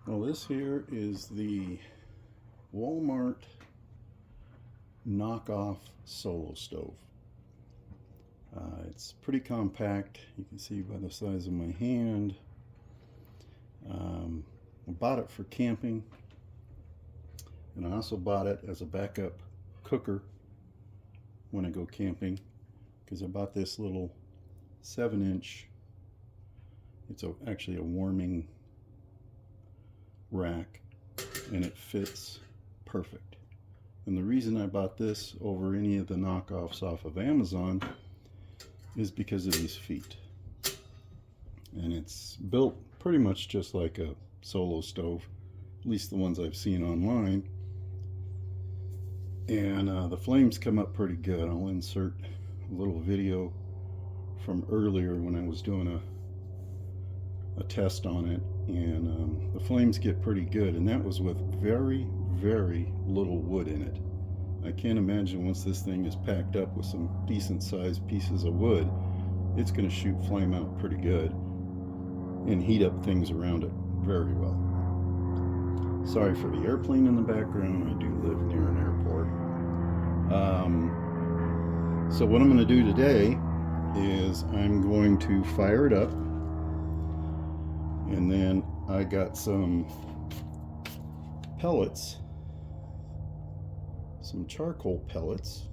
Well, this here is the Walmart Knockoff solo stove. It's pretty compact. You can see by the size of my hand. I bought it for camping, and I also bought it as a backup cooker when I go camping, because I bought this little 7-inch, it's actually a warming rack, and it fits perfect. And the reason I bought this over any of the knockoffs off of Amazon is because of these feet. And it's built pretty much just like a solo stove, at least the ones I've seen online. And the flames come up pretty good. I'll insert a little video from earlier when I was doing a test on it, and the flames get pretty good, and that was with very, very little wood in it. I can't imagine once this thing is packed up with some decent sized pieces of wood, it's going to shoot flame out pretty good and heat up things around it very well. Sorry for the airplane in the background. I do live near an airport. So what I'm going to do today is I'm going to fire it up, and then I got some pellets, some charcoal pellets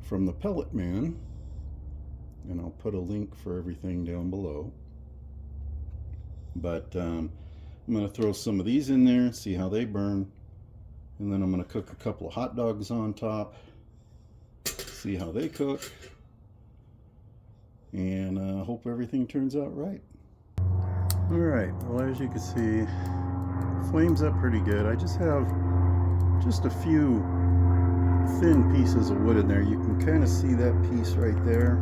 from the Pellet Man, and I'll put a link for everything down below. But I'm going to throw some of these in there, see how they burn, and then I'm going to cook a couple of hot dogs on top, see how they cook, and hope everything turns out right. Alright, well, as you can see, flames up pretty good. I just have just a few thin pieces of wood in there. You can kind of see that piece right there.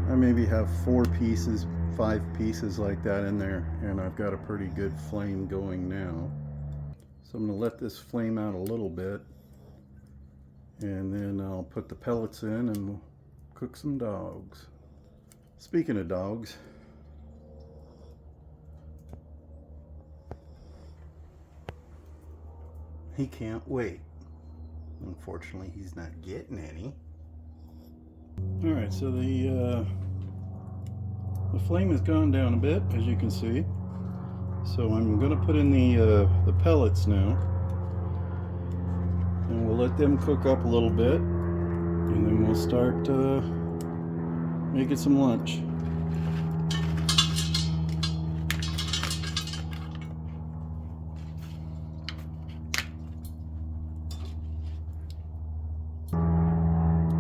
I maybe have 4 pieces, 5 pieces like that in there, and I've got a pretty good flame going now. So I'm going to let this flame out a little bit, and then I'll put the pellets in and we'll cook some dogs. Speaking of dogs, he can't wait. Unfortunately, he's not getting any. Alright, so the flame has gone down a bit, as you can see. So I'm going to put in the pellets now, and we'll let them cook up a little bit, and then we'll start making some lunch.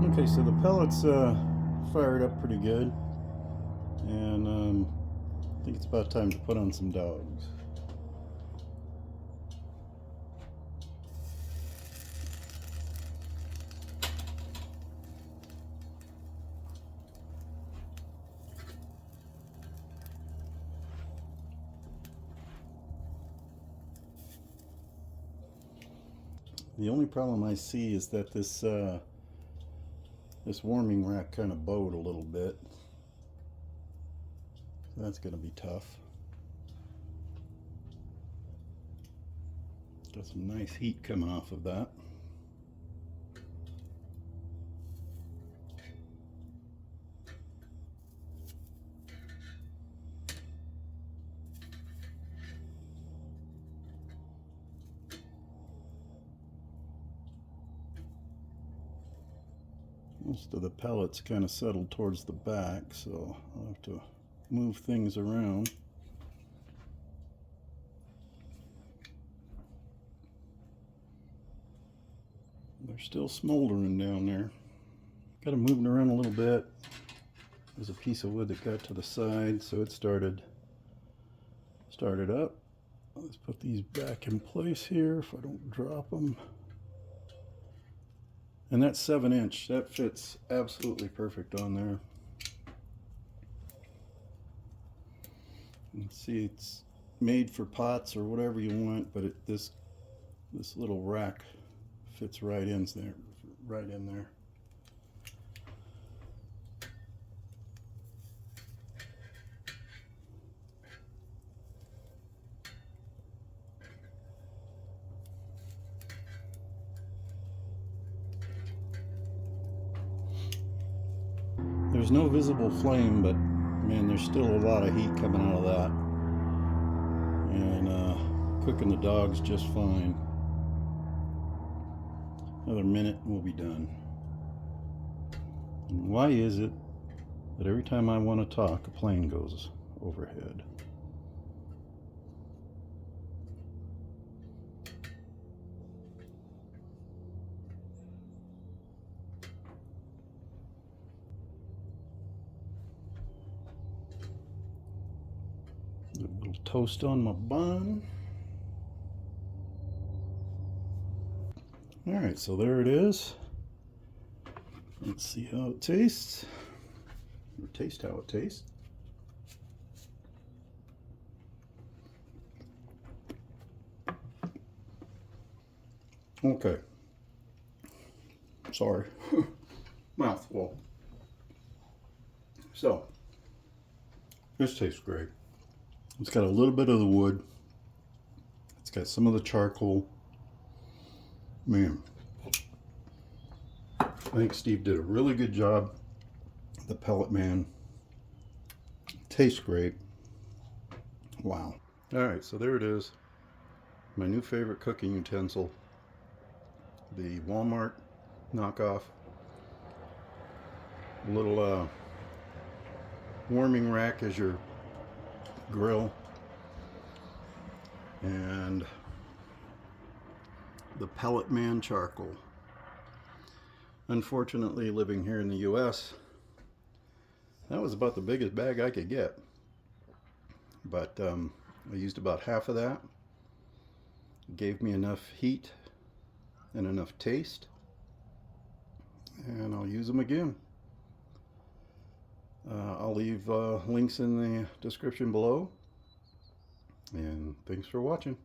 Okay, so the pellets fired up pretty good, and I think it's about time to put on some dogs. The only problem I see is that this warming rack kind of bowed a little bit. So that's going to be tough. Got some nice heat coming off of that. Most of the pellets kind of settled towards the back, so I'll have to move things around. They're still smoldering down there. Got to move it around a little bit. There's a piece of wood that got to the side, so it started up. Let's put these back in place here if I don't drop them. And that 7-inch, that fits absolutely perfect on there. You can see it's made for pots or whatever you want, but this little rack fits right in there. there's no visible flame, but man, there's still a lot of heat coming out of that. And cooking the dogs just fine. Another minute and we'll be done. And why is it that every time I want to talk, a plane goes overhead? A little toast on my bun. Alright, so there it is. Let's see how it tastes. Or taste how it tastes. Okay. Sorry. Mouthful. So, this tastes great. It's got a little bit of the wood. It's got some of the charcoal. Man, I think Steve did a really good job. The Pellet Man. Tastes great. Wow. Alright, so there it is. My new favorite cooking utensil. The Walmart knockoff. Little warming rack as your grill. And the Pellet Man charcoal. Unfortunately, living here in the US, that was about the biggest bag I could get. But I used about half of that. It gave me enough heat and enough taste. And I'll use them again. I'll leave links in the description below. And thanks for watching.